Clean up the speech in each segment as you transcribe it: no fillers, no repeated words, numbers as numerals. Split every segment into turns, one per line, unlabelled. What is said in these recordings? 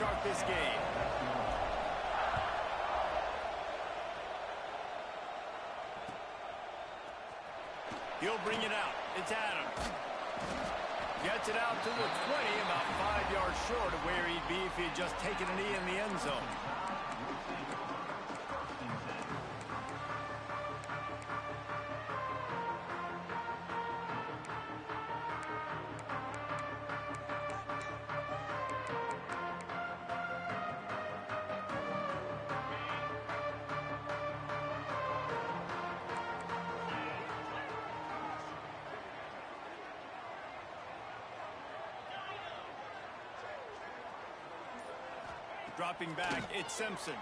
start this game. He'll bring it out. It's Adams. Gets it out to the 20, about 5 yards short of where he'd be if he had just taken a knee in the end zone. Dropping back, it's Simpson.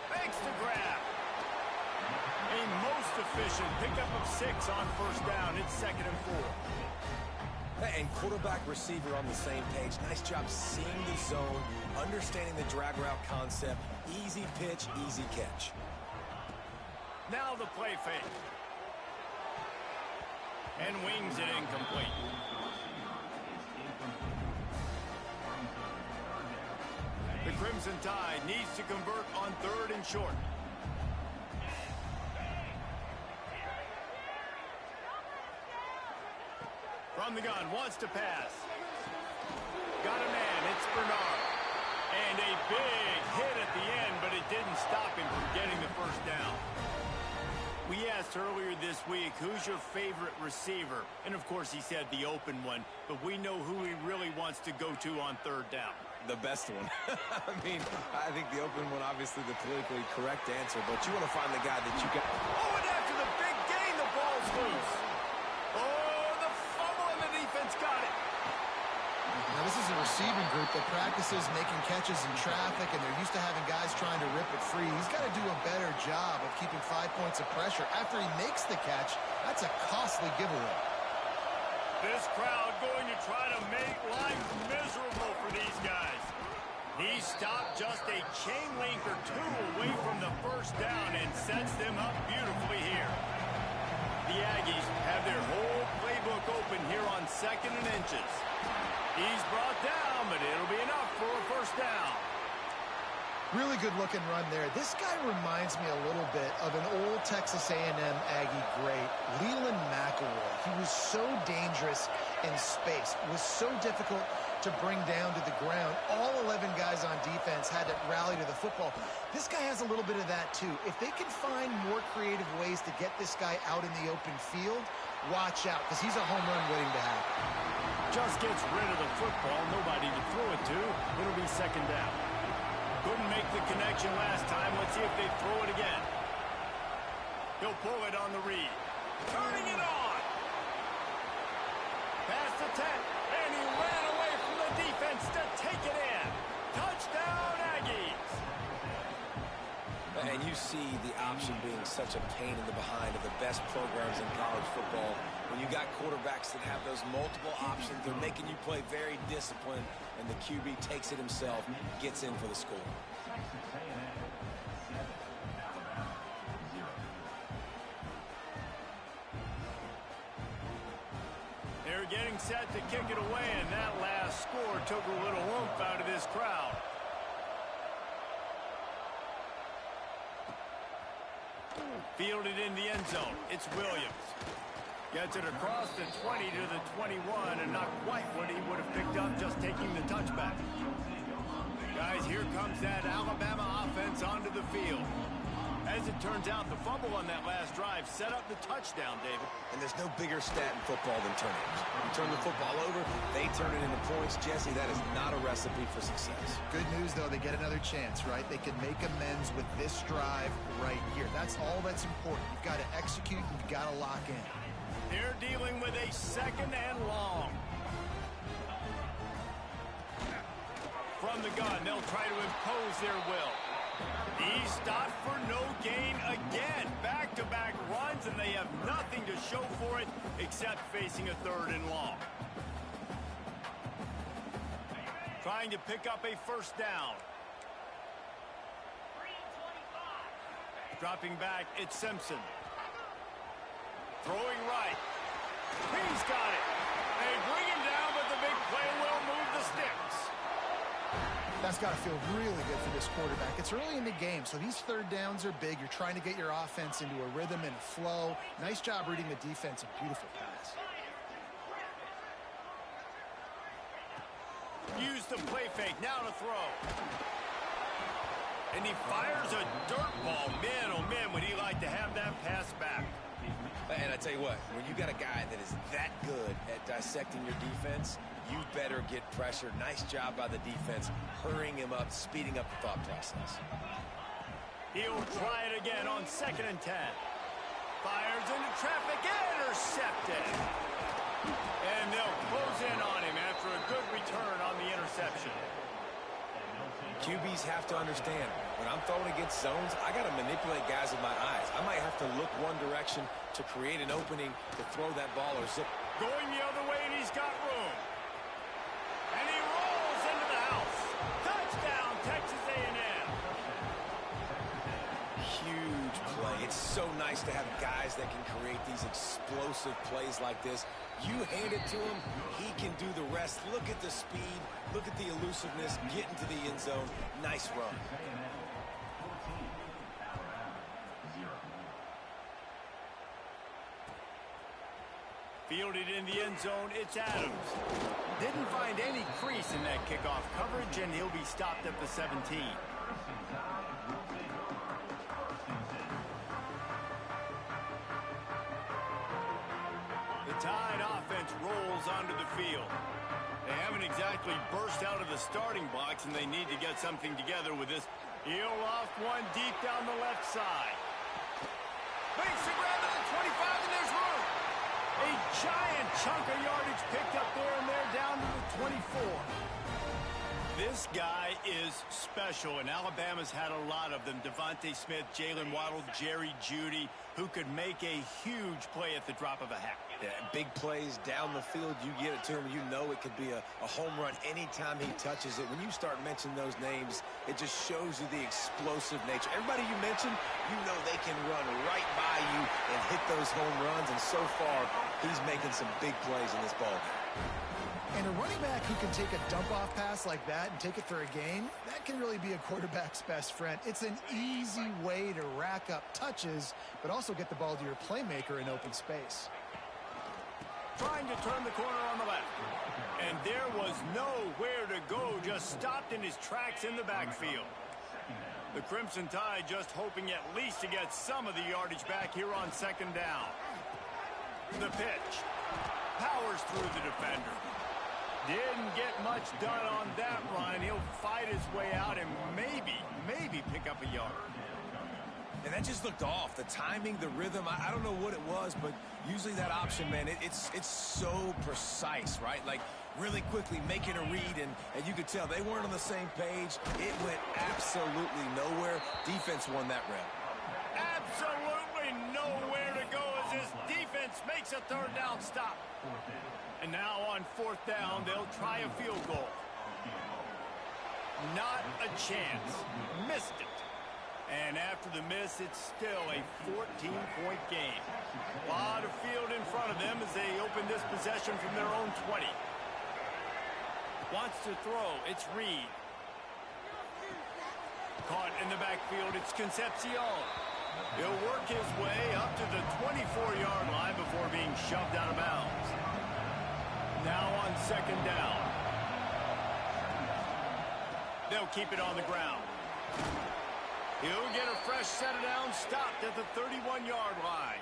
Makes the grab. A most efficient pickup of 6 on first down. It's 2nd and 4.
And quarterback receiver on the same page. Nice job seeing the zone, understanding the drag route concept. Easy pitch, easy catch.
Now the play fake. And wings it incomplete. The Crimson Tide needs to convert on 3rd and short. From the gun, wants to pass. Got a man, it's Bernard. And a big hit at the end, but it didn't stop him from getting the first down. We asked earlier this week, who's your favorite receiver? And of course he said the open one, but we know who he really wants to go to on 3rd down.
The best one. I mean, I think the open one, obviously the politically correct answer, but you want to find the guy that you can...
Oh, and after the big gain, the ball's loose. Oh, the fumble, and the defense got it.
Now, this is a receiving group that practices making catches in traffic, and they're used to having guys trying to rip it free. He's got to do a better job of keeping 5 points of pressure. After he makes the catch, that's a costly giveaway.
This crowd going to try to make life miserable for these guys. He stopped just a chain link or 2 away from the first down and sets them up beautifully here. The Aggies have their whole playbook open here on 2nd and inches. He's brought down, but it'll be enough for a first down.
Really good-looking run there. This guy reminds me a little bit of an old Texas A&M Aggie great, Leland McElroy. He was so dangerous in space, was so difficult to bring down to the ground. All 11 guys on defense had to rally to the football. This guy has a little bit of that, too. If they can find more creative ways to get this guy out in the open field, watch out, because he's a home run waiting to happen.
Just gets rid of the football, nobody to throw it to. It'll be 2nd down. Couldn't make the connection last time. Let's see if they throw it again. He'll pull it on the read. Turning it on. Past the 10. And he ran away from the defense to take it in. Touchdown, Aggies.
And you see the option being such a pain in the behind of the best programs in college football. When you got quarterbacks that have those multiple options, they're making you play very disciplined, and the QB takes it himself, gets in for the score.
They're getting set to kick it away, and that last score took a little oomph out of this crowd. Fielded in the end zone. It's Williams. Gets it across the 20 to the 21, and not quite what he would have picked up just taking the touchback. Guys, here comes that Alabama offense onto the field. As it turns out, the fumble on that last drive set up the touchdown, David.
And there's no bigger stat in football than turnovers. You turn the football over, they turn it into points. Jesse, that is not a recipe for success.
Good news, though, they get another chance, right? They can make amends with this drive right here. That's all that's important. You've got to execute and you've got to lock in.
They're dealing with a 2nd and long. From the gun, they'll try to impose their will. He stopped for no gain again. Back-to-back runs, and they have nothing to show for it except facing a 3rd and long. Trying to pick up a first down. Dropping back, it's Simpson. Throwing right. He's got it. They bring him down, but the big play will move the sticks.
It's got to feel really good for this quarterback. It's early in the game, so these third downs are big. You're trying to get your offense into a rhythm and a flow. Nice job reading the defense. A beautiful pass.
Use the play fake. Now to throw. And he fires a dirt ball. Man, oh man, would he like to have that pass back.
And I tell you what, when you got a guy that is that good at dissecting your defense, you better get pressure. Nice job by the defense, hurrying him up, speeding up the thought process.
He'll try it again on 2nd and 10. Fires into traffic, intercepted. And they'll close in on him after a good return on the interception.
QBs have to understand, when I'm throwing against zones, I got to manipulate guys with my eyes. I might have to look one direction to create an opening to throw that ball or zip.
Going the other way, and he's got room. And he rolls into the house. Touchdown, Texas A&M.
Huge play. It's so nice to have guys that can create these explosive plays like this. You hand it to him, he can do the rest. Look at the speed, look at the elusiveness, get into the end zone. Nice run.
Fielded in the end zone, it's Adams. Didn't find any crease in that kickoff coverage, and he'll be stopped at the 17. Tide offense rolls onto the field. They haven't exactly burst out of the starting blocks, and they need to get something together with this. He'll loft one deep down the left side. Makes the grab to the 25, and there's room. A giant chunk of yardage picked up there, and they're down to the 24. This guy is special, and Alabama's had a lot of them. Devontae Smith, Jalen Waddle, Jerry Jeudy, who could make a huge play at the drop of a hat.
Yeah, big plays down the field, you get it to him, you know it could be a home run anytime he touches it. When you start mentioning those names, it just shows you the explosive nature. Everybody you mentioned, you know they can run right by you and hit those home runs, and so far, he's making some big plays in this ballgame.
And a running back who can take a dump-off pass like that and take it for a gain, that can really be a quarterback's best friend. It's an easy way to rack up touches, but also get the ball to your playmaker in open space.
Trying to turn the corner on the left. And there was nowhere to go, just stopped in his tracks in the backfield. The Crimson Tide just hoping at least to get some of the yardage back here on 2nd down. The pitch. Powers through the defender. Didn't get much done on that run. He'll fight his way out and maybe pick up a yard.
And that just looked off. The timing, the rhythm, I don't know what it was, but usually that option, man, it's so precise, right? Like, really quickly making a read, and you could tell they weren't on the same page. It went absolutely nowhere. Defense won that round.
Absolutely nowhere to go as this defense makes a 3rd down stop. And now on 4th down, they'll try a field goal. Not a chance. Missed it. And after the miss, it's still a 14-point game. A lot of field in front of them as they open this possession from their own 20. Wants to throw. It's Reed. Caught in the backfield. It's Concepcion. He'll work his way up to the 24-yard line before being shoved out of bounds. Now on 2nd down. They'll keep it on the ground. He'll get a fresh set of downs, stopped at the 31-yard line.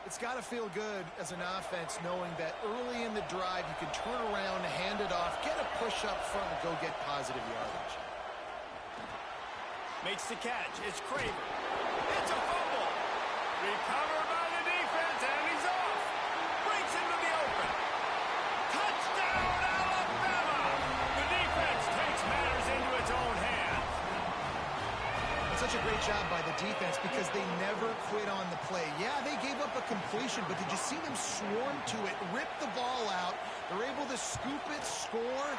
It's got to feel good as an offense knowing that early in the drive you can turn around, hand it off, get a push up front, and go get positive yardage.
Makes the catch. It's Craven. It's a fumble. Recovered by the defense, and he's off. Breaks into the open. Touchdown, Alabama! The defense takes matters into its own hands.
Such a great job by the defense because they never quit on the play. Yeah, they gave up a completion, but did you see them swarm to it, rip the ball out? They're able to scoop it, score.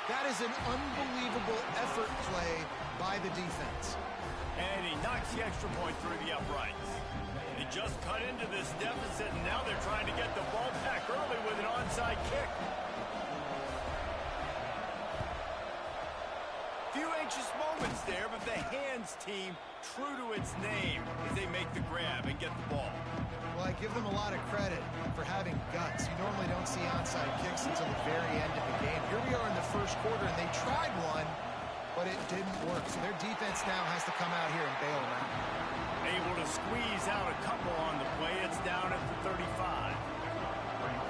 That is an unbelievable effort play by the defense.
And he knocks the extra point through the uprights. They just cut into this deficit, and now they're trying to get the ball back early with an onside kick. anxious moments there, but the hands team, true to its name, as they make the grab and get the ball.
Well, I give them a lot of credit for having guts. You normally don't see onside kicks until the very end of the game. Here we are in the first quarter, and they tried one, but it didn't work. So their defense now has to come out here and bail them out.
Able to squeeze out a couple on the play. It's down at the 35.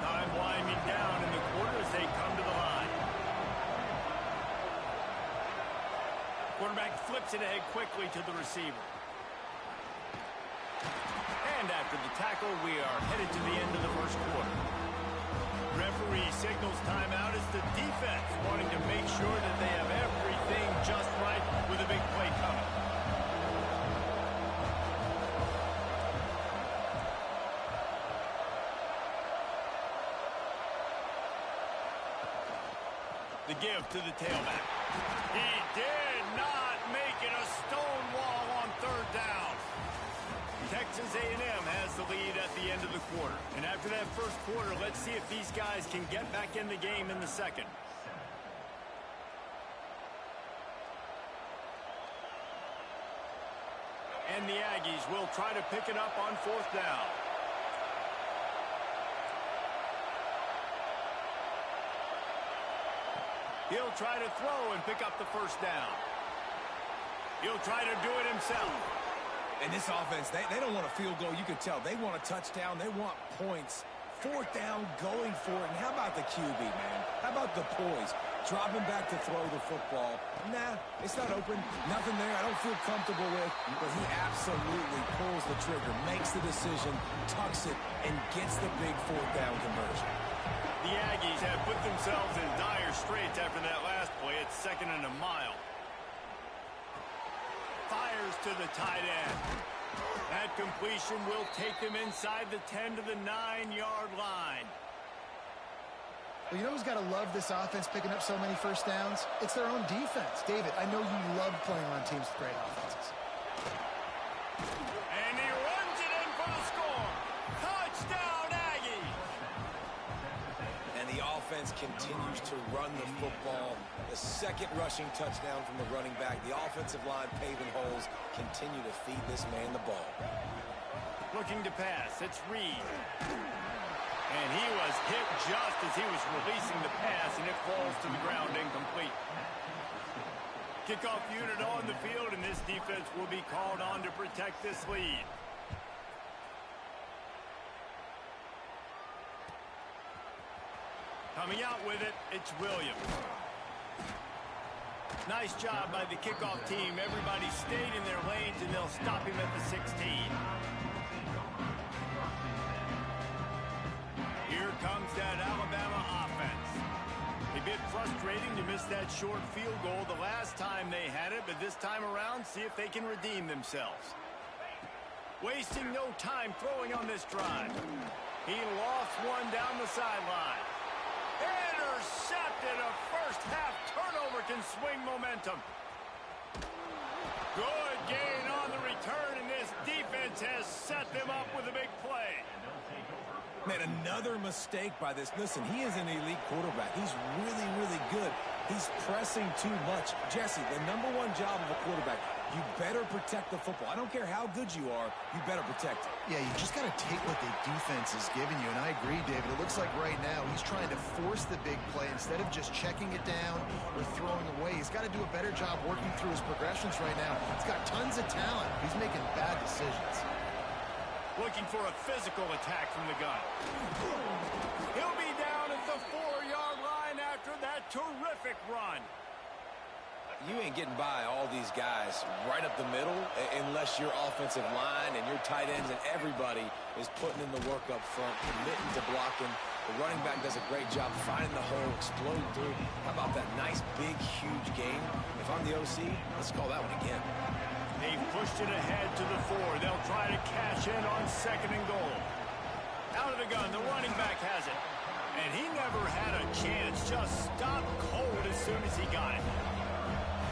Time winding down in the quarter as they come to the line. Quarterback flips it ahead quickly to the receiver. And after the tackle, we are headed to the end of the first quarter. Referee signals timeout as the defense wanting to make sure that they have everything just right with a big play coming. The give to the tailback. He did not make it a stone wall on third down. Texas A&M has the lead at the end of the quarter. And after that first quarter, let's see if these guys can get back in the game in the second. And the Aggies will try to pick it up on fourth down. He'll try to throw and pick up the first down. He'll try to do it himself.
And this offense, they don't want a field goal. You can tell. They want a touchdown. They want points. Fourth down, going for it. And how about the QB, man? How about the poise? Dropping back to throw the football. Nah, it's not open. Nothing there I don't feel comfortable with. But he absolutely pulls the trigger, makes the decision, tucks it, and gets the big fourth down conversion.
The Aggies have put themselves in dire straits after that last play. It's 2nd and a mile. Fires to the tight end. That completion will take them inside the 10 to the 9-yard line.
Well, you know who's got to love this offense picking up so many first downs? It's their own defense. David, I know you love playing on teams with great offenses.
And he runs it in for the score. Touchdown, Aggies!
And the offense continues to run the football. The second rushing touchdown from the running back. The offensive line paving holes. Continue to feed this man the ball.
Looking to pass. It's Reed. And he was hit just as he was releasing the pass, and it falls to the ground incomplete. Kickoff unit on the field, and this defense will be called on to protect this lead. Coming out with it, it's Williams. Nice job by the kickoff team. Everybody stayed in their lanes, and they'll stop him at the 16. Here comes that Alabama offense. A bit frustrating to miss that short field goal the last time they had it, but this time around, see if they can redeem themselves. Wasting no time throwing on this drive. He lost one down the sideline. Intercepted. A first-half turnover can swing momentum. Good gain on the return, and this defense has set them up with a big play.
Man, another mistake by this. Listen, he is an elite quarterback. He's really, really good. He's pressing too much. Jesse, the #1 job of a quarterback, you better protect the football. I don't care how good you are, you better protect it.
Yeah, you just got to take what the defense is giving you. And I agree, David. It looks like right now he's trying to force the big play instead of just checking it down or throwing away. He's got to do a better job working through his progressions right now. He's got tons of talent. He's making bad decisions.
Looking for a physical attack from the gun. He'll be down at the 4-yard line after that terrific run.
You ain't getting by all these guys right up the middle unless your offensive line and your tight ends and everybody is putting in the work up front, committing to blocking. The running back does a great job finding the hole, exploding through. How about that nice, big, huge game? If I'm the OC, let's call that one again.
They've pushed it ahead to the 4. They'll try to cash in on 2nd and goal. Out of the gun, the running back has it. And he never had a chance, just stopped cold as soon as he got it.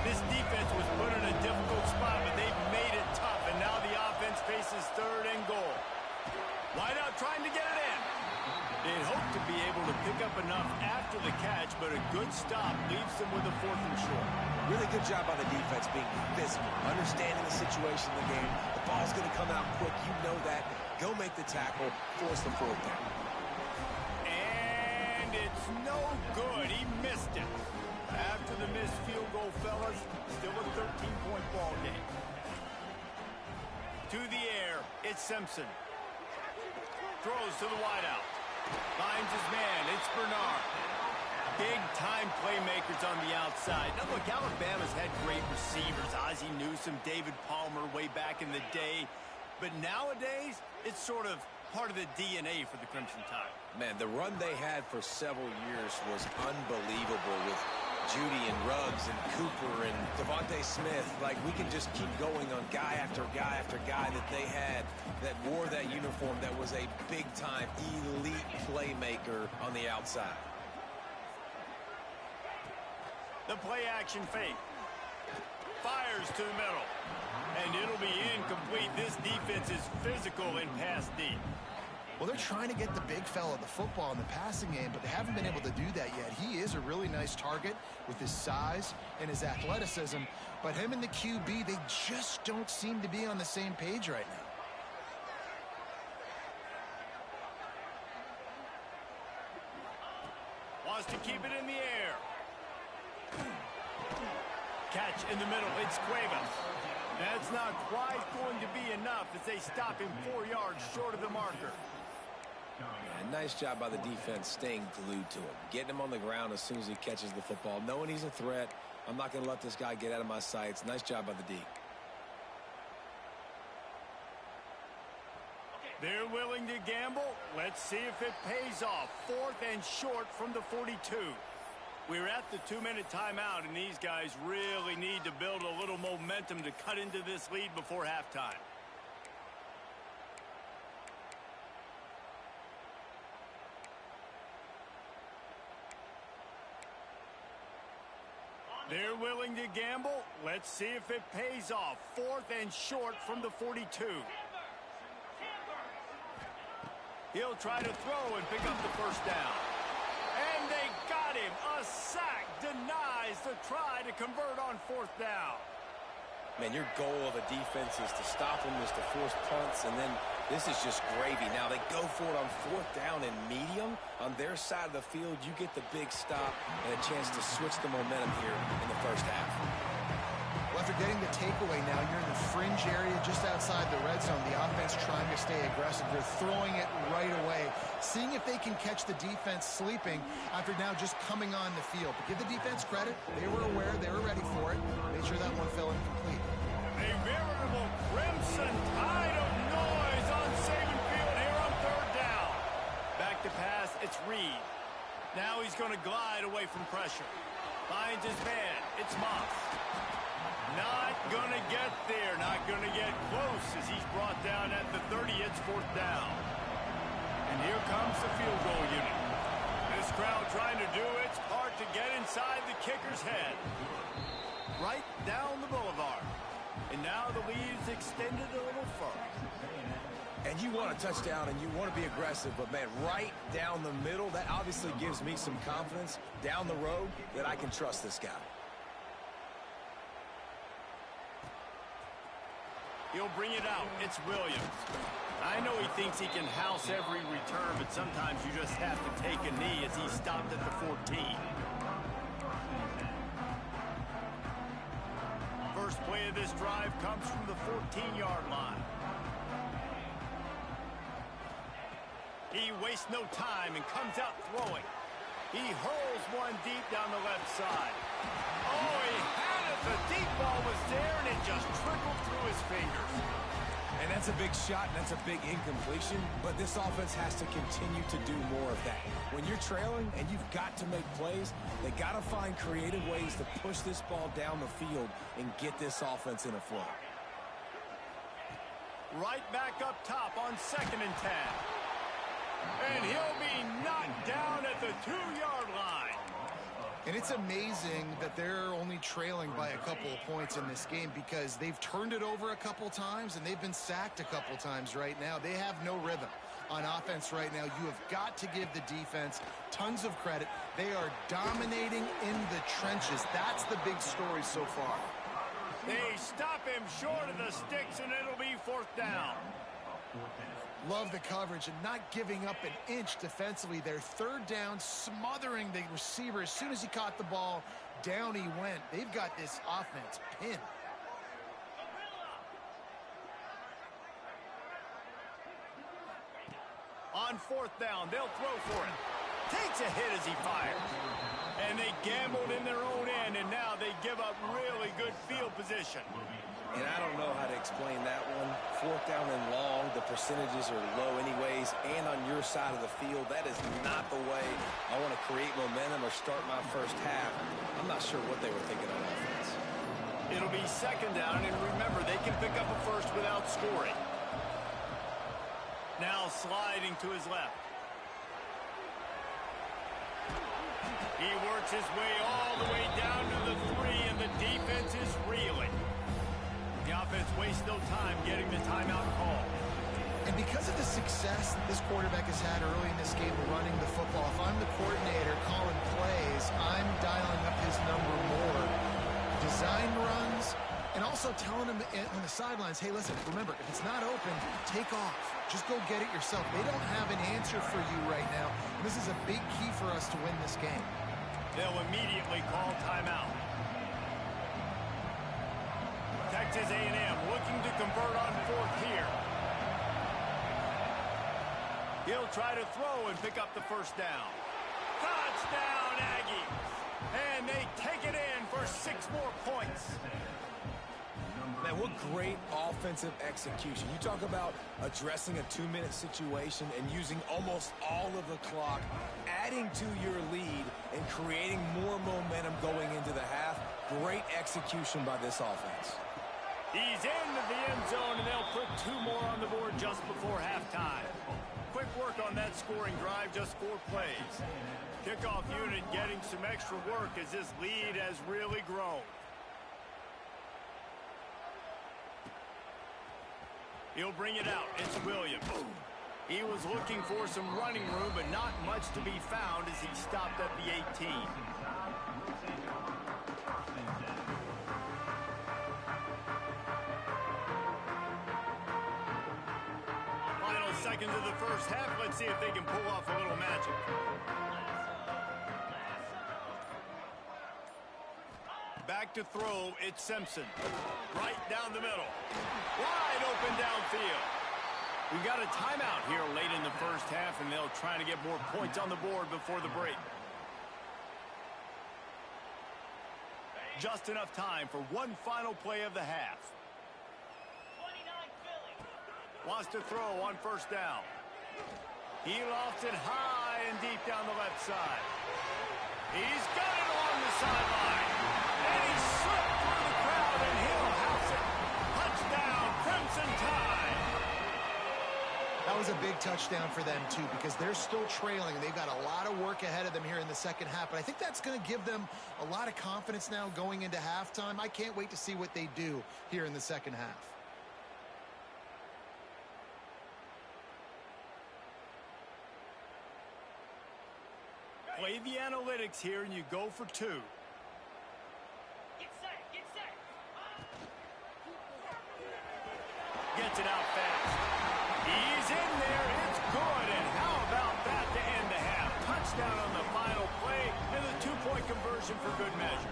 This defense was put in a difficult spot, but they've made it tough, and now the offense faces 3rd and goal. Wideout trying to get it in. They'd hope to be able to pick up enough after the catch, but a good stop leaves them with a 4th and short.
Really good job by the defense being physical, understanding the situation in the game. The ball's going to come out quick. You know that. Go make the tackle, force the 4th down.
And it's no good. He missed it. After the missed field goal, fellas, still a 13-point ball game. To the air, it's Simpson. Throws to the wideout. Finds his man. It's Bernard. Big-time playmakers on the outside. Now, look, Alabama's had great receivers. Ozzie Newsome, David Palmer way back in the day. But nowadays, it's sort of part of the DNA for the Crimson Tide.
Man, the run they had for several years was unbelievable with Judy and Ruggs and Cooper and Devontae Smith. Like, we can just keep going on guy after guy after guy that they had that wore that uniform that was a big-time elite playmaker on the outside.
The play-action fake. Fires to the middle. And it'll be incomplete. This defense is physical and pass deep.
Well, they're trying to get the big fella the football in the passing game, but they haven't been able to do that yet. He is a really nice target with his size and his athleticism, but him and the QB, they just don't seem to be on the same page right now.
Wants to keep it in the air. Catch in the middle. It's Cuevas. That's not quite going to be enough as they stop him 4 yards short of the marker.
Yeah, nice job by the defense staying glued to him. Getting him on the ground as soon as he catches the football. Knowing he's a threat. I'm not going to let this guy get out of my sights. Nice job by the D.
They're willing to gamble. Let's see if it pays off. 4th and short from the 42. We're at the 2-minute timeout, and these guys really need to build a little momentum to cut into this lead before halftime. They're willing to gamble. Let's see if it pays off. 4th and short from the 42. He'll try to throw and pick up the 1st down. And they got him. A sack denies the try to convert on 4th down.
Man, your goal of a defense is to stop them, is to force punts, and then this is just gravy. Now they go for it on 4th down and medium. On their side of the field, you get the big stop and a chance to switch the momentum here in the 1st half.
Well, after getting the takeaway now, you're in the fringe area just outside the red zone. The offense trying to stay aggressive. They're throwing it right away, seeing if they can catch the defense sleeping after now just coming on the field. But give the defense credit. They were aware. They were ready for it. Made sure that one fell incomplete.
A veritable Crimson Tide of noise on Saban Field here on 3rd down. Back to pass. It's Reed. Now he's going to glide away from pressure. Finds his man. It's Moss. Not going to get there. Not going to get close as he's brought down at the 30. It's 4th down. And here comes the field goal unit. This crowd trying to do its part to get inside the kicker's head. Right down the boulevard. And now the lead's extended a little further.
And you want a touchdown and you want to be aggressive, but man, right down the middle, that obviously gives me some confidence down the road that I can trust this guy.
He'll bring it out. It's Williams. I know he thinks he can house every return, but sometimes you just have to take a knee as he stopped at the 14. First play of this drive comes from the 14-yard line. He wastes no time and comes out throwing. He hurls one deep down the left side. Oh, he had it. The deep ball was there, and it just trickled through his fingers.
And that's a big shot, and that's a big incompletion, but this offense has to continue to do more of that. When you're trailing and you've got to make plays, they got to find creative ways to push this ball down the field and get this offense in a flow.
Right back up top on 2nd and 10. And he'll be knocked down at the 2-yard line.
And it's amazing that they're only trailing by a couple of points in this game because they've turned it over a couple times and they've been sacked a couple times right now. They have no rhythm. on offense right now. You have got to give the defense tons of credit. They are dominating in the trenches. That's the big story so far.
They stop him short of the sticks, and it'll be 4th down.
Love the coverage and not giving up an inch defensively. Their 3rd down, smothering the receiver. As soon as he caught the ball, down he went. They've got this offense pinned.
On 4th down, they'll throw for it. Takes a hit as he fires. And they gambled in their own end, and now they give up really good field position.
And I don't know how to explain that one. 4th down and long, the percentages are low anyways, and on your side of the field, that is not the way I want to create momentum or start my first half. I'm not sure what they were thinking on offense.
It'll be 2nd down, and remember, they can pick up a first without scoring. Now sliding to his left. He works his way all the way down to the 3, and the defense is reeling. The offense wastes no time getting the timeout call.
And because of the success this quarterback has had early in this game running the football, if I'm the coordinator calling plays, I'm dialing up his number more. Design runs, and also telling him on the sidelines, hey, listen, remember, if it's not open, take off. Just go get it yourself. They don't have an answer for you right now. And this is a big key for us to win this game.
They'll immediately call timeout. Texas A&M looking to convert on 4th here. He'll try to throw and pick up the 1st down. Touchdown, Aggies! And they take it in for 6 more points.
Man, what great offensive execution. You talk about addressing a 2-minute situation and using almost all of the clock, adding to your lead and creating more momentum going into the half. Great execution by this offense.
He's into the end zone, and they'll put 2 more on the board just before halftime. Quick work on that scoring drive, just 4 plays. Kickoff unit getting some extra work as this lead has really grown. He'll bring it out. It's Williams. He was looking for some running room, but not much to be found as he stopped at the 18. Final seconds of the first half. Let's see if they can pull off a little magic. Back to throw, it's Simpson. Right down the middle. Wide open downfield. We got a timeout here late in the first half, and they'll try to get more points on the board before the break. Just enough time for one final play of the half. Wants to throw on 1st down. He lofts it high and deep down the left side. He's got it along the sideline. And he slipped through the crowd, and he'll house it. Touchdown, Crimson Tide.
That was a big touchdown for them, too, because they're still trailing. They've got a lot of work ahead of them here in the second half. But I think that's going to give them a lot of confidence now going into halftime. I can't wait to see what they do here in the second half.
Play the analytics here, and you go for 2. Gets it out fast. He's in there. It's good. And how about that to end the half? Touchdown on the final play, and the 2-point conversion for good measure.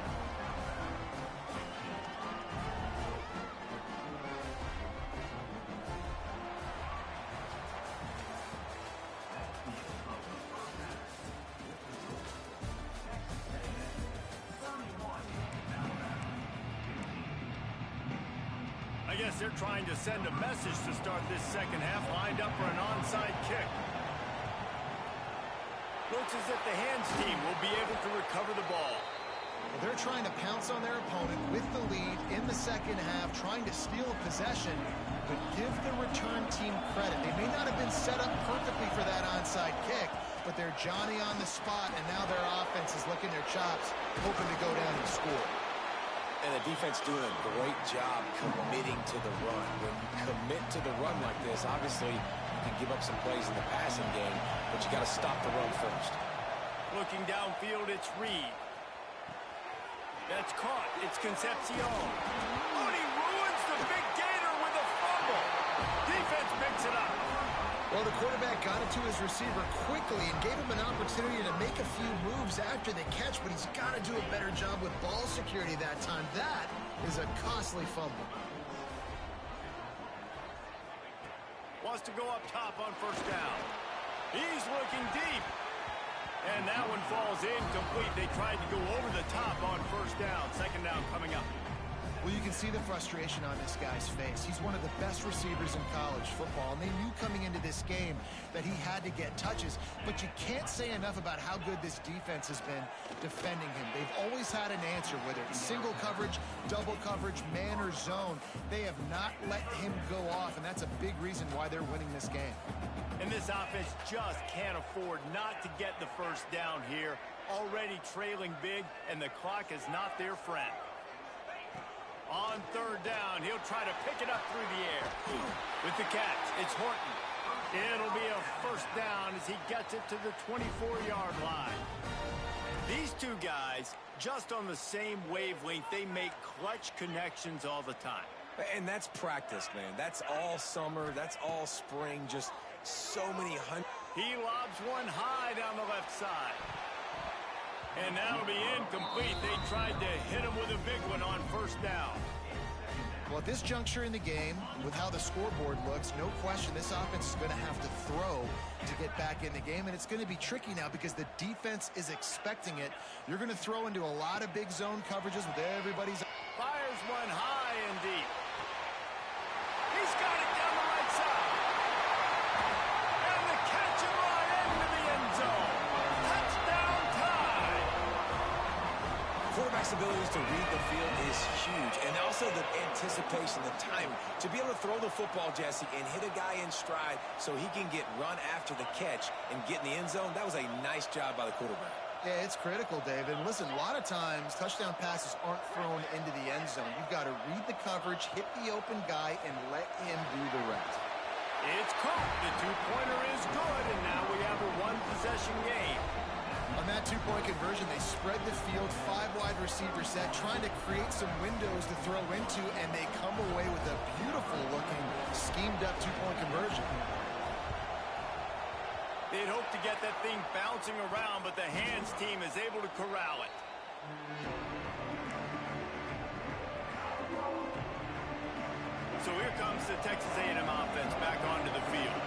I guess they're trying to send a message to start this second half, lined up for an onside kick. Looks as if the hands team will be able to recover the ball.
Well, they're trying to pounce on their opponent with the lead in the second half, trying to steal a possession, but give the return team credit. They may not have been set up perfectly for that onside kick, but they're Johnny on the spot, and now their offense is licking their chops, hoping to go down and score.
And the defense doing a great job committing to the run. When you commit to the run like this, obviously you can give up some plays in the passing game, but you got to stop the run first.
Looking downfield, it's Reed. That's caught. It's Concepcion. Oh, and he ruins the big gator with a fumble. Defense picks it up.
Well, the quarterback got it to his receiver quickly and gave him an opportunity to make a few moves after the catch, but he's got to do a better job with ball security that time. That is a costly fumble.
Wants to go up top on first down. He's looking deep. And that one falls incomplete. They tried to go over the top on first down. Second down coming up.
Well, you can see the frustration on this guy's face. He's one of the best receivers in college football, and they knew coming into this game that he had to get touches, but you can't say enough about how good this defense has been defending him. They've always had an answer, whether it's single coverage, double coverage, man or zone. They have not let him go off, and that's a big reason why they're winning this game.
And this offense just can't afford not to get the first down here. Already trailing big, and the clock is not their friend. On third down, he'll try to pick it up through the air. With the catch, it's Horton. It'll be a first down as he gets it to the 24-yard line. These two guys, just on the same wavelength, they make clutch connections all the time.
And that's practice, man. That's all summer. That's all spring. Just so many hundreds.
He lobs one high down the left side. And that'll be incomplete. They tried to hit him with a big one on first down.
Well, at this juncture in the game, with how the scoreboard looks, no question this offense is going to have to throw to get back in the game, and it's going to be tricky now because the defense is expecting it. You're going to throw into a lot of big zone coverages with everybody's...
Fires one high and deep. He's got it down the right side. And the catch and run into the end zone. Touchdown time.
Quarterback's abilities to read the field is huge, and also the anticipation, the time to be able to throw the football, Jesse, and hit a guy in stride so he can get run after the catch and get in the end zone. That was a nice job by the quarterback.
Yeah, it's critical, David. Listen, a lot of times touchdown passes aren't thrown into the end zone. You've got to read the coverage, hit the open guy, and let him do the rest.
It's caught. The two-pointer is good, and now we have a one-possession game.
On that two-point conversion, they spread the field, five-wide receiver set, trying to create some windows to throw into, and they come away with a beautiful-looking, schemed-up two-point conversion.
They'd hope to get that thing bouncing around, but the hands team is able to corral it. So here comes the Texas A&M offense back onto the field.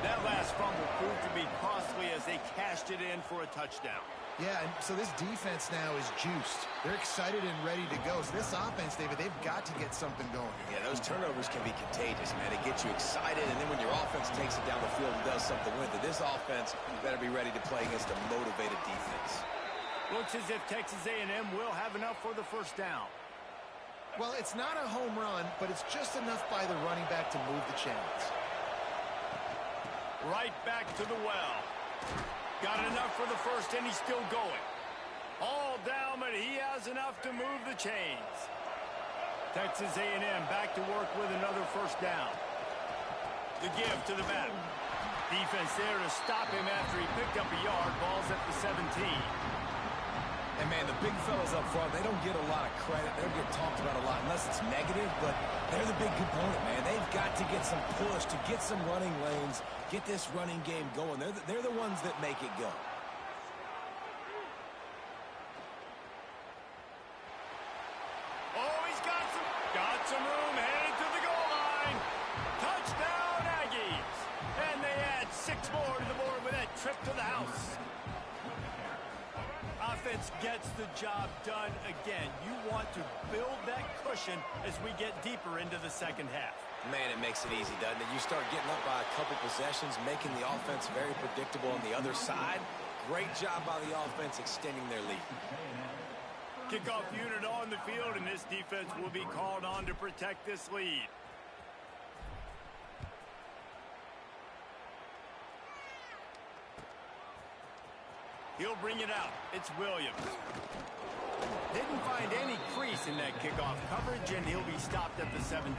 That last fumble proved to be costly as they cashed it in for a touchdown.
Yeah, and so this defense now is juiced. They're excited and ready to go. So this offense, David, they've got to get something going.
Yeah, those turnovers can be contagious, man. It gets you excited, and then when your offense takes it down the field and does something with it, this offense better be ready to play against a motivated defense.
Looks as if Texas A&M will have enough for the first down.
Well, it's not a home run, but it's just enough by the running back to move the chains.
Right back to the well. Got enough for the first, and he's still going. All down, but he has enough to move the chains. Texas A&M back to work with another first down. The give to the back. Defense there to stop him after he picked up a yard. Ball's at the 17.
And, man, the big fellas up front, they don't get a lot of credit. They don't get talked about a lot unless it's negative, but they're the big component, man. They've got to get some push, to get some running lanes, get this running game going. They're the ones that make it go.
Oh, he's got some room headed to the goal line. Touchdown, Aggies. And they add 6 more to the board with that trip to the house. Offense gets the job done again. You want to build that cushion as we get deeper into the second half.
Man, it makes it easy, doesn't it? You start getting up by a couple possessions, making the offense very predictable on the other side. Great job by the offense extending their lead.
Kickoff unit on the field, and this defense will be called on to protect this lead. He'll bring it out. It's Williams. Didn't find any crease in that kickoff coverage, and he'll be stopped at the 17.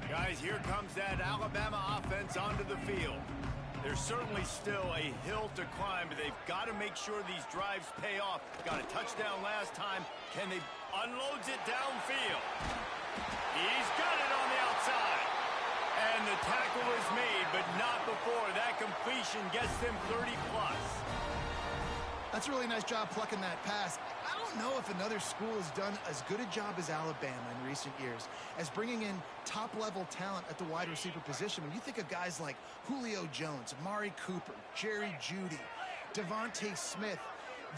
Guys, here comes that Alabama offense onto the field. There's certainly still a hill to climb, but they've got to make sure these drives pay off. Got a touchdown last time. Can they unloads it downfield? He's got it on the outside. And the tackle is made, but not before that completion gets them 30-plus.
That's a really nice job plucking that pass. I don't know if another school has done as good a job as Alabama in recent years as bringing in top-level talent at the wide receiver position. When you think of guys like Julio Jones, Amari Cooper, Jerry Jeudy, Devontae Smith,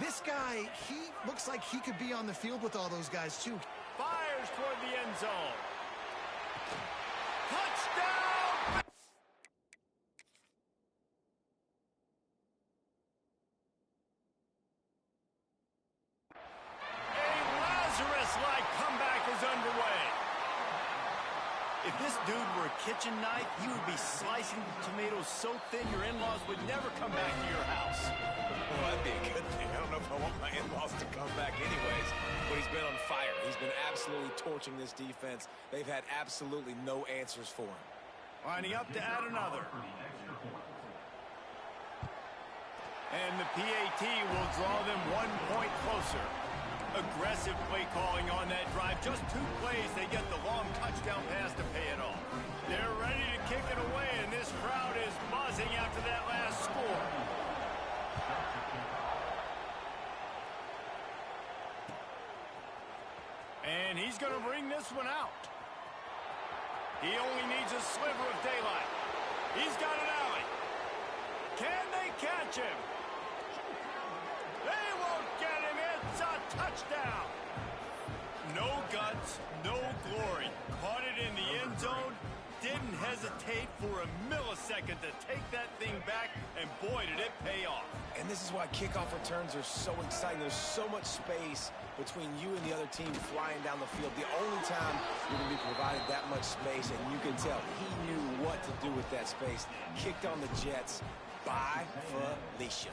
this guy, he looks like he could be on the field with all those guys, too.
Fires toward the end zone. Touchdown! Lazarus-like comeback is underway. If this dude were a kitchen knife, he would be slicing tomatoes so thin your in-laws would never come back to your house.
Well, that'd be a good thing. I don't know if I want my in-laws to come back anyways, but he's been on fire. He's been absolutely torching this defense. They've had absolutely no answers for him.
Lining up to add another. And the PAT will draw them 1 point closer. Aggressive play calling on that drive. Just 2 plays, they get the long touchdown pass to pay it off. They're ready to kick it away, and this crowd is buzzing after that last score. And he's going to bring this one out. He only needs a sliver of daylight. He's got an alley. Can they catch him? They won't get him. It's a touchdown. No guts, no glory. Caught it in the end zone. Didn't hesitate for a millisecond to take that thing back, and boy, did it pay off.
And this is why kickoff returns are so exciting. There's so much space between you and the other team flying down the field. The only time you're going to be provided that much space, and you can tell he knew what to do with that space. Kicked on the Jets by Felicia.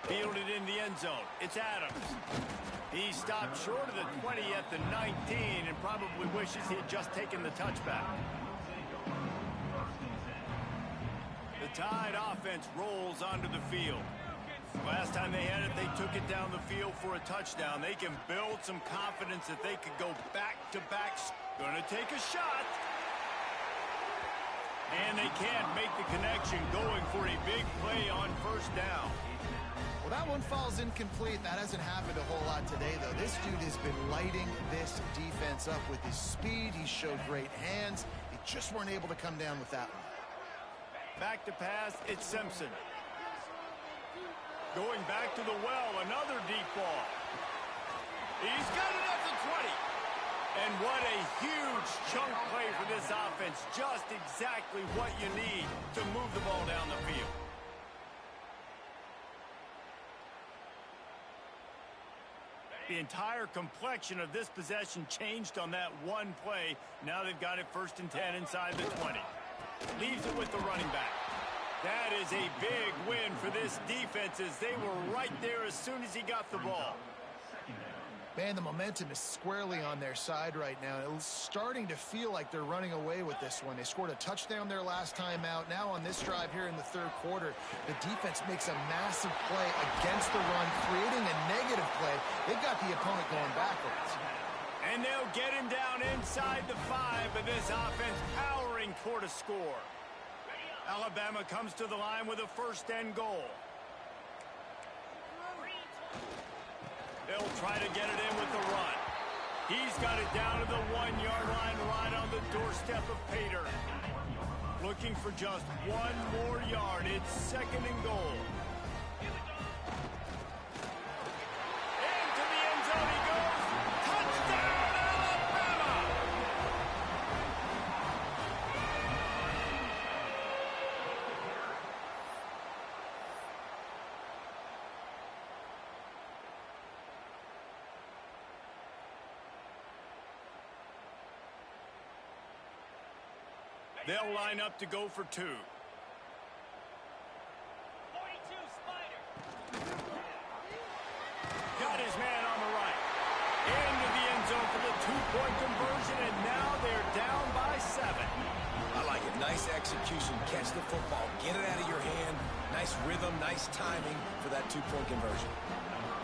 Fielded in the end zone. It's Adams. He stopped short of the 20 at the 19 and probably wishes he had just taken the touchback. The Tide offense rolls onto the field. Last time they had it, they took it down the field for a touchdown. They can build some confidence that they could go back-to-back. Gonna take a shot. And they can't make the connection, going for a big play on first down.
Well, that one falls incomplete. That hasn't happened a whole lot today, though. This dude has been lighting this defense up with his speed. He showed great hands. They just weren't able to come down with that one.
Back to pass, it's Simpson. Going back to the well, another deep ball. He's got it at the 20. And what a huge chunk play for this offense. Just exactly what you need to move the ball down the field. The entire complexion of this possession changed on that one play. Now they've got it 1st and 10 inside the 20. Leaves it with the running back. That is a big win for this defense, as they were right there as soon as he got the ball.
Man, the momentum is squarely on their side right now. It's starting to feel like they're running away with this one. They scored a touchdown their last time out. Now on this drive here in the 3rd quarter, the defense makes a massive play against the run, creating a negative play. They've got the opponent going backwards.
And they'll get him down inside the 5, but this offense powering toward a score. Alabama comes to the line with a 1st and goal. They'll try to get it in with the run. He's got it down to the 1-yard line, right on the doorstep of Pater. Looking for just 1 more yard. It's 2nd and goal. Into the end zone he goes. Touchdown, Alabama! They'll line up to go for 2. got his man on the right. Into the end zone for the two-point conversion, and now they're down by 7.
I like it. Nice execution. Catch the football. Get it out of your hand. Nice rhythm, nice timing for that two-point conversion.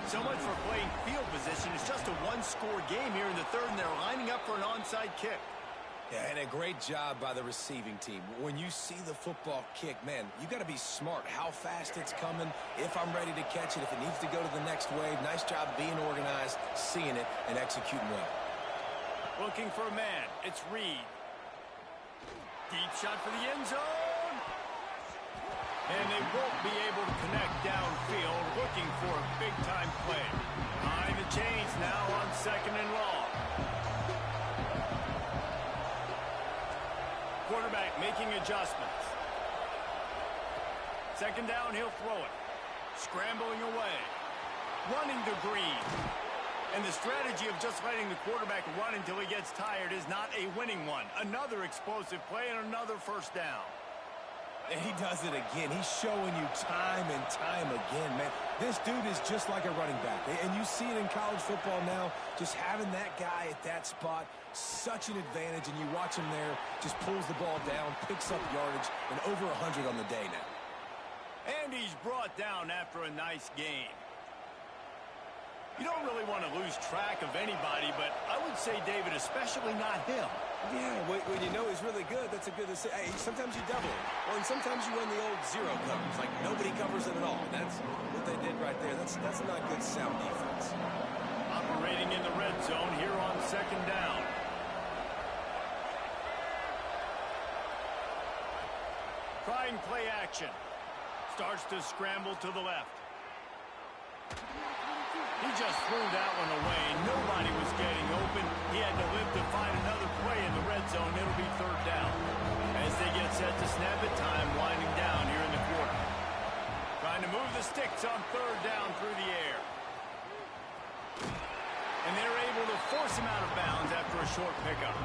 So much for playing field position. It's just a one-score game here in the third, and they're lining up for an onside kick.
Yeah, and a great job by the receiving team. When you see the football kick, man, you got to be smart how fast it's coming, if I'm ready to catch it, if it needs to go to the next wave. Nice job being organized, seeing it, and executing well.
Looking for a man. It's Reed. Deep shot for the end zone. And they won't be able to connect downfield, looking for a big-time play. Behind the chains now on 2nd and long. Quarterback making adjustments. 2nd down, he'll throw it. Scrambling away. Running to Green. And the strategy of just letting the quarterback run until he gets tired is not a winning one. Another explosive play and another 1st down.
And he does it again. He's showing you time and time again, man. This dude is just like a running back. And you see it in college football now. Just having that guy at that spot, such an advantage. And you watch him there, just pulls the ball down, picks up yardage, and over 100 on the day now.
And he's brought down after a nice game. You don't really want to lose track of anybody, but I would say, David, especially not him.
Yeah, when you know he's really good, that's a good decision. Hey, sometimes you double it. Well, and sometimes you run the old zero coverage, like nobody covers it at all. That's what they did right there. That's not good sound defense.
Operating in the red zone here on 2nd down. Trying play action. Starts to scramble to the left. He just threw that one away. Nobody was getting open. He had to live to find another play in the red zone. It'll be 3rd down. As they get set to snap it, time winding down here in the quarter. Trying to move the sticks on 3rd down through the air. And they're able to force him out of bounds after a short pickup.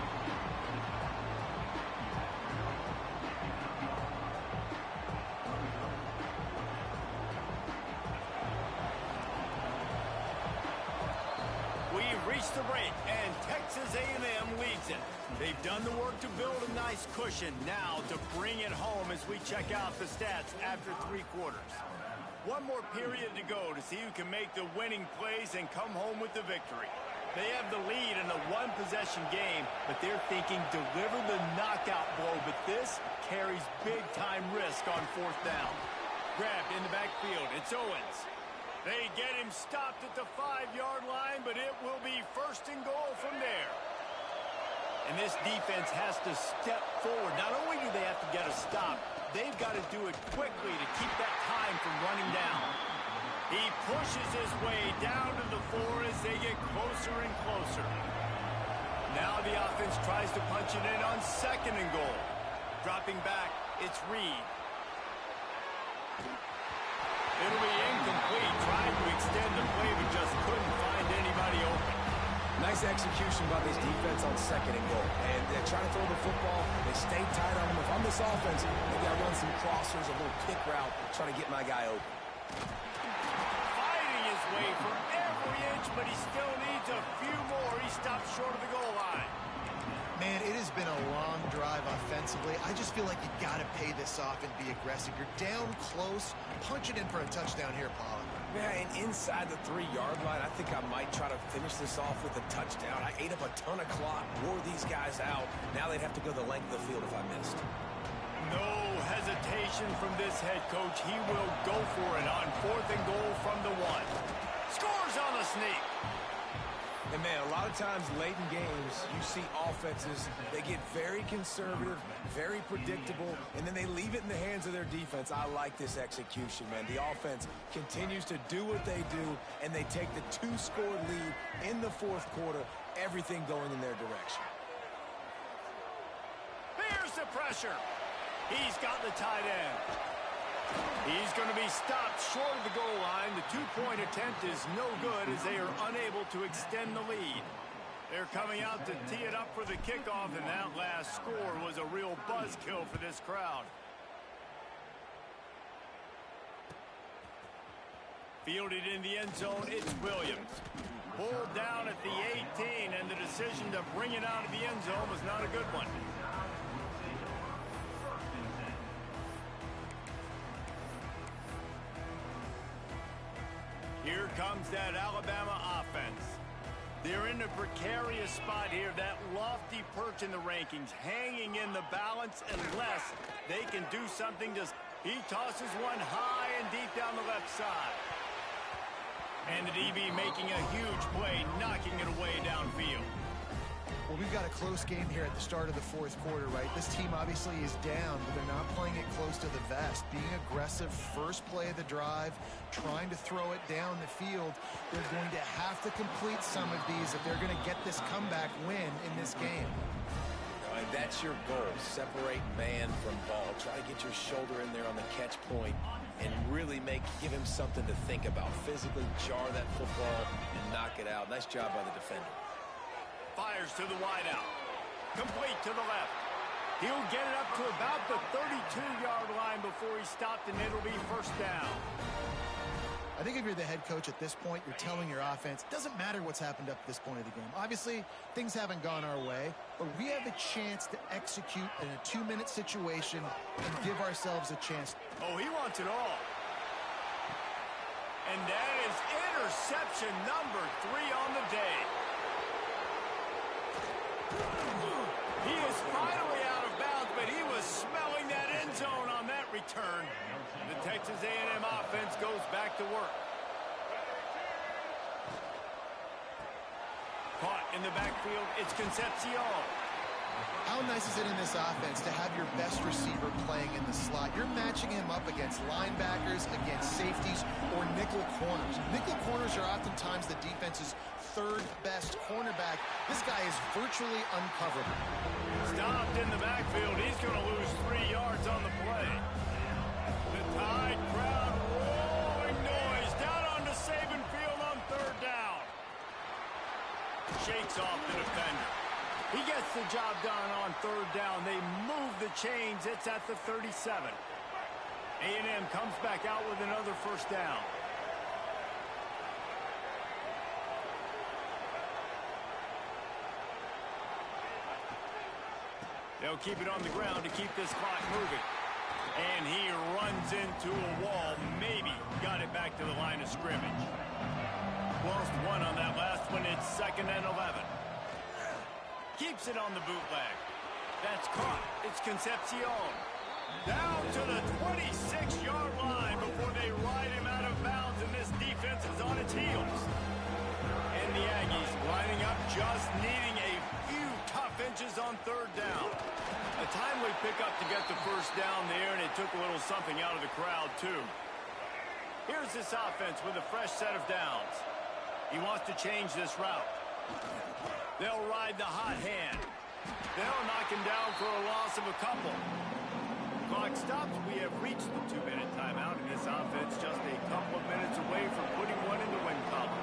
The break, and Texas A&M leads it. They've done the work to build a nice cushion. Now to bring it home as we check out the stats after 3 quarters. One more period to go to see who can make the winning plays and come home with the victory. They have the lead in a one-possession game, but they're thinking deliver the knockout blow, but this carries big-time risk on 4th down. Grabbed in the backfield, it's Owens. They get him stopped at the 5-yard line, but it will be 1st and goal from there. And this defense has to step forward. Not only do they have to get a stop, they've got to do it quickly to keep that time from running down. He pushes his way down to the 4 as they get closer and closer. Now the offense tries to punch it in on 2nd and goal. Dropping back, it's Reed. It'll be incomplete, trying to extend the play, but just couldn't find anybody open.
Nice execution by this defense on 2nd and goal. And they're trying to throw the football. They stay tight on him. If I'm this offense, maybe I run some crossers, a little kick route, trying to get my guy open.
Fighting his way for every inch, but he still needs a few more. He stops short of the goal line.
Man, it has been a long drive offensively. I just feel like you got to pay this off and be aggressive. You're down close. Punch it in for a touchdown here, Pollard.
Yeah, and inside the 3-yard line, I think I might try to finish this off with a touchdown. I ate up a ton of clock, wore these guys out. Now they'd have to go the length of the field if I missed.
No hesitation from this head coach. He will go for it on 4th and goal from the 1. Scores on the sneak.
And, man, a lot of times late in games, you see offenses, they get very conservative, very predictable, and then they leave it in the hands of their defense. I like this execution, man. The offense continues to do what they do, and they take the 2-score lead in the 4th quarter, everything going in their direction.
Here's the pressure. He's got the tight end. He's going to be stopped short of the goal line. The 2-point attempt is no good as they are unable to extend the lead. They're coming out to tee it up for the kickoff, and that last score was a real buzzkill for this crowd. Fielded in the end zone, it's Williams. Pulled down at the 18, and the decision to bring it out of the end zone was not a good one. Here comes that Alabama offense. They're in a precarious spot here, that lofty perch in the rankings, hanging in the balance unless they can do something. He tosses one high and deep down the left side. And the DB making a huge play, knocking it away downfield.
Well, we've got a close game here at the start of the fourth quarter, right? This team obviously is down, but they're not playing it close to the vest. Being aggressive, first play of the drive, trying to throw it down the field. They're going to have to complete some of these if they're going to get this comeback win in this game.
And that's your goal. Separate man from ball. Try to get your shoulder in there on the catch point and really give him something to think about. Physically jar that football and knock it out. Nice job by the defender.
Fires to the wideout. Complete to the left. He'll get it up to about the 32-yard line before he stopped, and it'll be first down.
I think if you're the head coach at this point, you're telling your offense, it doesn't matter what's happened up to this point of the game. Obviously, things haven't gone our way, but we have a chance to execute in a 2-minute situation and give ourselves a chance.
Oh, he wants it all. And that is interception number 3 on the day. He is finally out of bounds, but he was smelling that end zone on that return. The Texas A&M offense goes back to work. Caught in the backfield, it's Concepcion.
How nice is it in this offense to have your best receiver playing in the slot? You're matching him up against linebackers, against safeties, or nickel corners. Nickel corners are oftentimes the defense's third best cornerback. This guy is virtually uncoverable.
Stopped in the backfield. He's going to lose 3 yards on the play. The Tide crowd rolling noise down onto Saban Field on third down. Shakes off the defender. He gets the job done on third down. They move the chains. It's at the 37. A&M comes back out with another first down. They'll keep it on the ground to keep this clock moving. And he runs into a wall. Maybe got it back to the line of scrimmage. Lost 1 on that last one. It's 2nd and 11. Keeps it on the bootleg. That's caught. It's Concepcion. Down to the 26-yard line before they ride him out of bounds, and this defense is on its heels. And the Aggies lining up, just needing a few tough inches on third down. A timely pickup to get the first down there, and it took a little something out of the crowd, too. Here's this offense with a fresh set of downs. He wants to change this route. They'll ride the hot hand. They'll knock him down for a loss of a couple. Clock stops. We have reached the 2-minute timeout, and this offense just a couple of minutes away from putting one in the win column.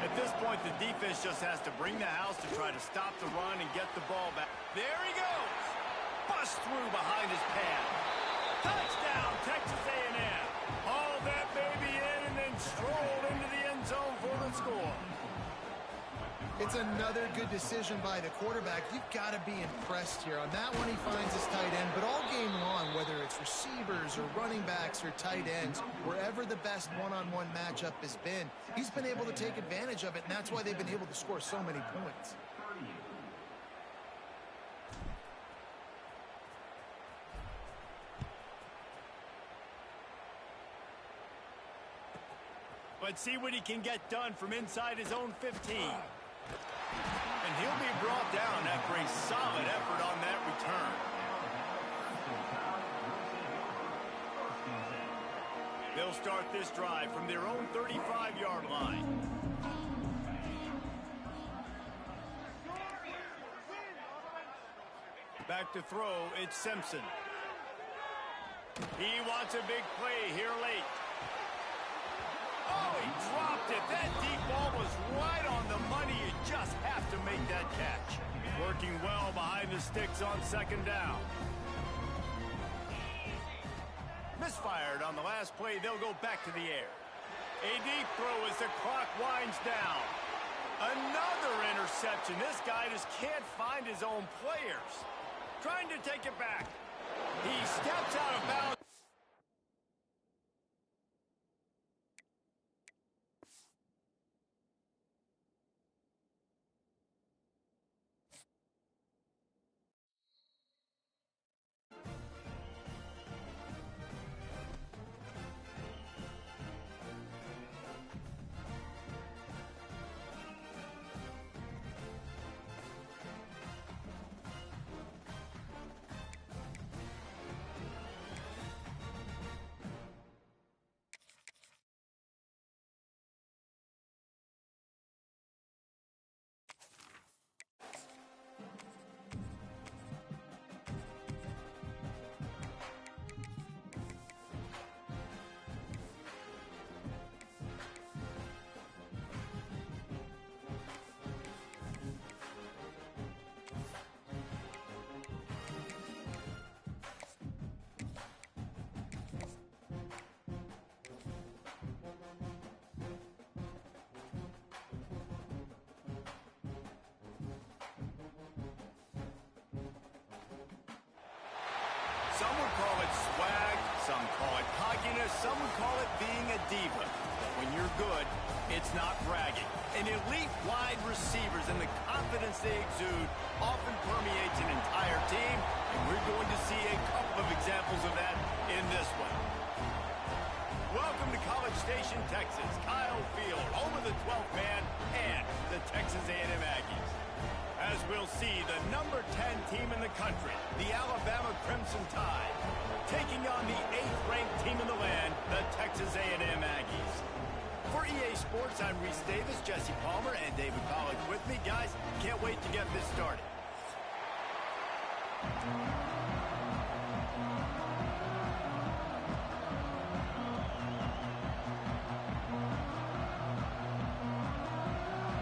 At this point, the defense just has to bring the house to try to stop the run and get the ball back. There he goes. Bust through behind his pad. Touchdown, Texas A&M. Haul that baby in and then stroll into the end zone for the score.
It's another good decision by the quarterback. You've got to be impressed here. On that one, he finds his tight end. But all game long, whether it's receivers or running backs or tight ends, wherever the best one-on-one matchup has been, he's been able to take advantage of it, and that's why they've been able to score so many points.
Let's see what he can get done from inside his own 15. And he'll be brought down after a solid effort on that return. They'll start this drive from their own 35-yard line. Back to throw, it's Simpson. He wants a big play here late. Oh, he dropped it. That deep ball was right on the money. You just have to make that catch. Working well behind the sticks on second down. Misfired on the last play. They'll go back to the air. A deep throw as the clock winds down. Another interception. This guy just can't find his own players. Trying to take it back. He steps out of bounds. Some would call it swag, some call it cockiness, some would call it being a diva. But when you're good, it's not bragging. An elite wide receivers and the confidence they exude often permeates an entire team, and we're going to see a couple of examples of that in this one. Welcome to College Station, Texas. Kyle Field, home of the 12th man and the Texas A&M Aggies. As we'll see, the number 10 team in the country, the Alabama Crimson Tide, taking on the 8th-ranked team in the land, the Texas A&M Aggies. For EA Sports, I'm Reese Davis, Jesse Palmer, and David Pollack with me. Guys, can't wait to get this started.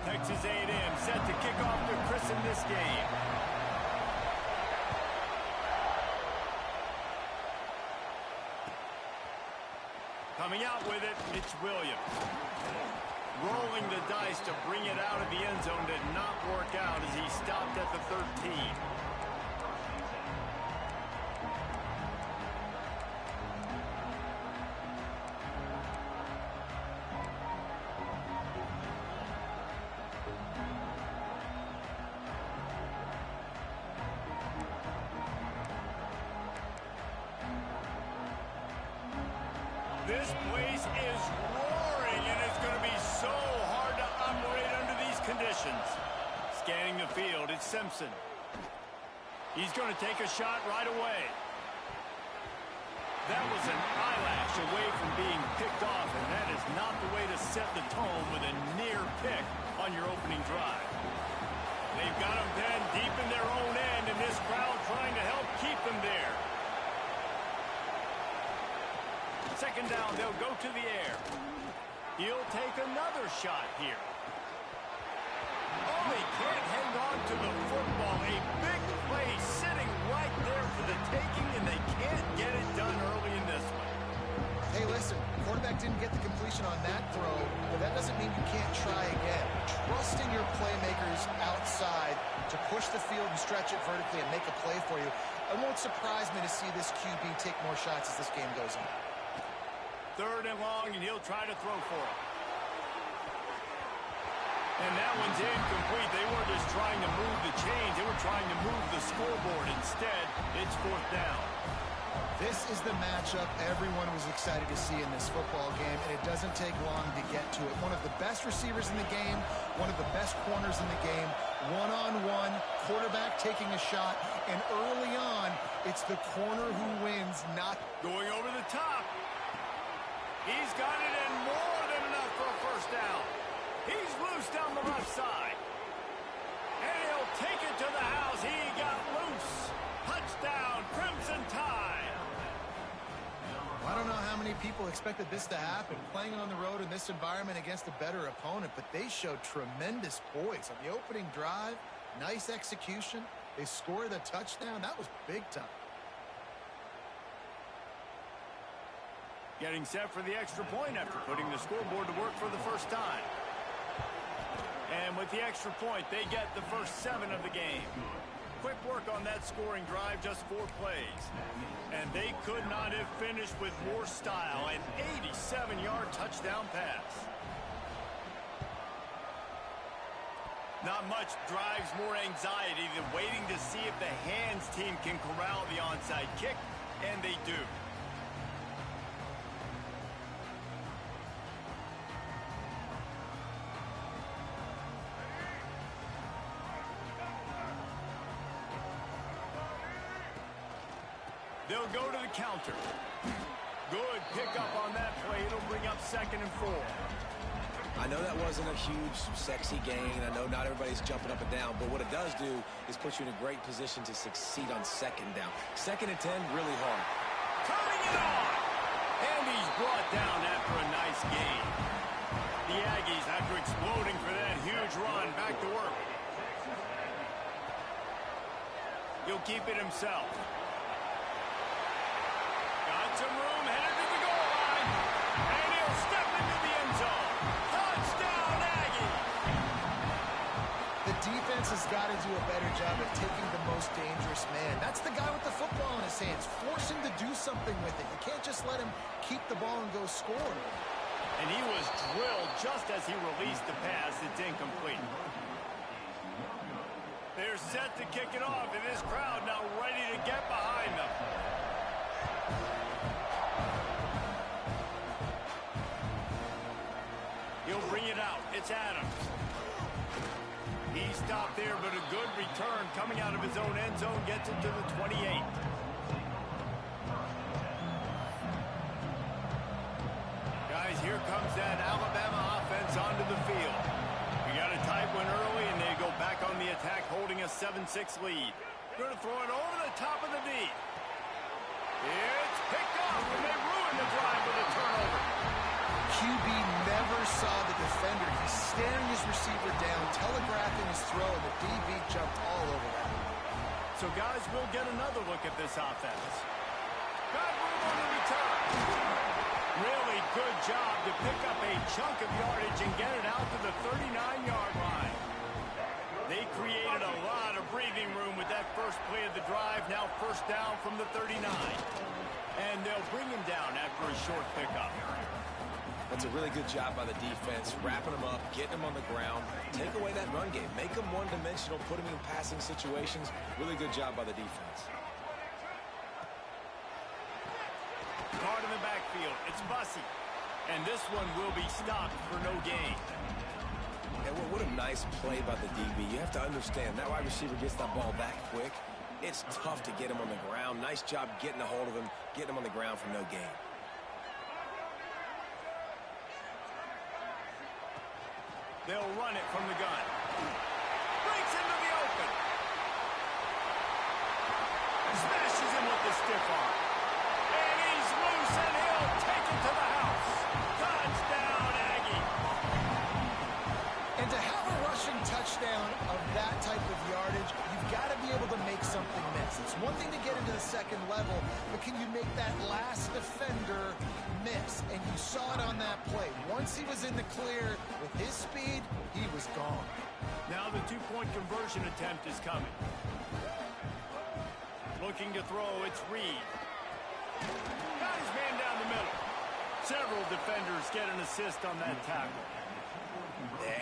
Texas A&M set to kick off to christen this game. Coming out with it, Mitch Williams. Rolling the dice to bring it out of the end zone did not work out as he stopped at the 13. This place is roaring, and it's going to be so hard to operate under these conditions. Scanning the field, it's Simpson. He's going to take a shot right away. That was an eyelash away from being picked off, and that is not the way to set the tone with a near pick on your opening drive. They've got them pinned deep in their own end, and this crowd trying to help keep them there. Second down, they'll go to the air. He'll take another shot here. Oh, he can't hang on to the football. A big play sitting right there for the taking, and they can't get it done early in this one.
Hey, listen, quarterback didn't get the completion on that throw, but that doesn't mean you can't try again. Trusting your playmakers outside to push the field and stretch it vertically and make a play for you. It won't surprise me to see this QB take more shots as this game goes on.
Third and long, and he'll try to throw for it. And that one's incomplete. They weren't just trying to move the chains. They were trying to move the scoreboard. Instead, it's fourth down.
This is the matchup everyone was excited to see in this football game, and it doesn't take long to get to it. One of the best receivers in the game, one of the best corners in the game, one-on-one, quarterback taking a shot, and early on, it's the corner who wins, not
going over the top. He's got it in more than enough for a first down. He's loose down the left side. And he'll take it to the house. He got loose. Touchdown, Crimson Tide.
I don't know how many people expected this to happen, playing on the road in this environment against a better opponent, but they showed tremendous poise on the opening drive. Nice execution. They scored a touchdown. That was big time.
Getting set for the extra point after putting the scoreboard to work for the first time. And with the extra point, they get the first 7 of the game. Quick work on that scoring drive, just 4 plays. And they could not have finished with more style. An 87-yard touchdown pass. Not much drives more anxiety than waiting to see if the hands team can corral the onside kick, and they do. They'll go to the counter. Good pickup on that play. It'll bring up 2nd and 4.
I know that wasn't a huge, sexy gain. I know not everybody's jumping up and down, but what it does do is put you in a great position to succeed on 2nd down. 2nd and 10, really hard.
Turning it on! And he's brought down after a nice gain. The Aggies, after exploding for that huge run, back to work. He'll keep it himself. Got some room, headed to the goal line. And he'll step into the end zone. Touchdown, Aggies!
The defense has got to do a better job of taking the most dangerous man. That's the guy with the football in his hands. Force him to do something with it. You can't just let him keep the ball and go score.
And he was drilled just as he released the pass. It's incomplete. They're set to kick it off, and this crowd now ready to get behind them. He'll bring it out. It's Adams. He stopped there, but a good return coming out of his own end zone gets it to the 28. Guys, here comes that Alabama offense onto the field. We got a tight one early, and they go back on the attack, holding a 7-6 lead. Going to throw it over the top of the D. It's picked off, and they ruin the drive with a turnover.
QB never saw the defender. He's staring his receiver down, telegraphing his throw, and the DB jumped all over that.
So, guys, we'll get another look at this offense. Got room on the return. Really good job to pick up a chunk of yardage and get it out to the 39-yard line. They created a lot of breathing room with that first play of the drive. Now 1st down from the 39. And they'll bring him down after a short pickup.
That's a really good job by the defense, wrapping them up, getting them on the ground. Take away that run game. Make them one-dimensional, put them in passing situations. Really good job by the defense.
Guard in the backfield. It's Bussey. And this one will be stopped for no gain.
And what a nice play by the DB. You have to understand, that wide receiver gets that ball that quick. It's tough to get him on the ground. Nice job getting a hold of him, getting him on the ground for no gain.
They'll run it from the gun. Breaks into the open. Smashes him with the stiff arm. And he's loose, and he'll take it to the house. Touchdown, Aggie.
And to have a rushing touchdown of that type of yardage, you've got to be able to make something miss. It's one thing to get into the 2nd level, but can you make that last defender miss? And you saw it on that play. Once he was in the clear with his speed, he was gone.
Now the 2-point conversion attempt is coming. Looking to throw, it's Reed. Got his man down the middle. Several defenders get an assist on that tackle.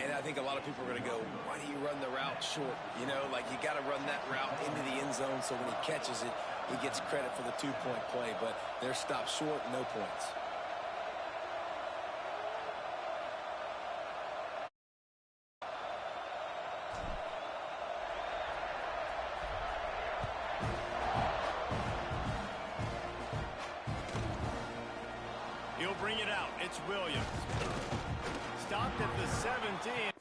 And I think a lot of people are going to go, why do you run the route short? You know, like you got to run that route into the end zone so when he catches it, he gets credit for the 2-point play. But they're stopped short, no points.
He'll bring it out. It's Williams. Stopped at the 17.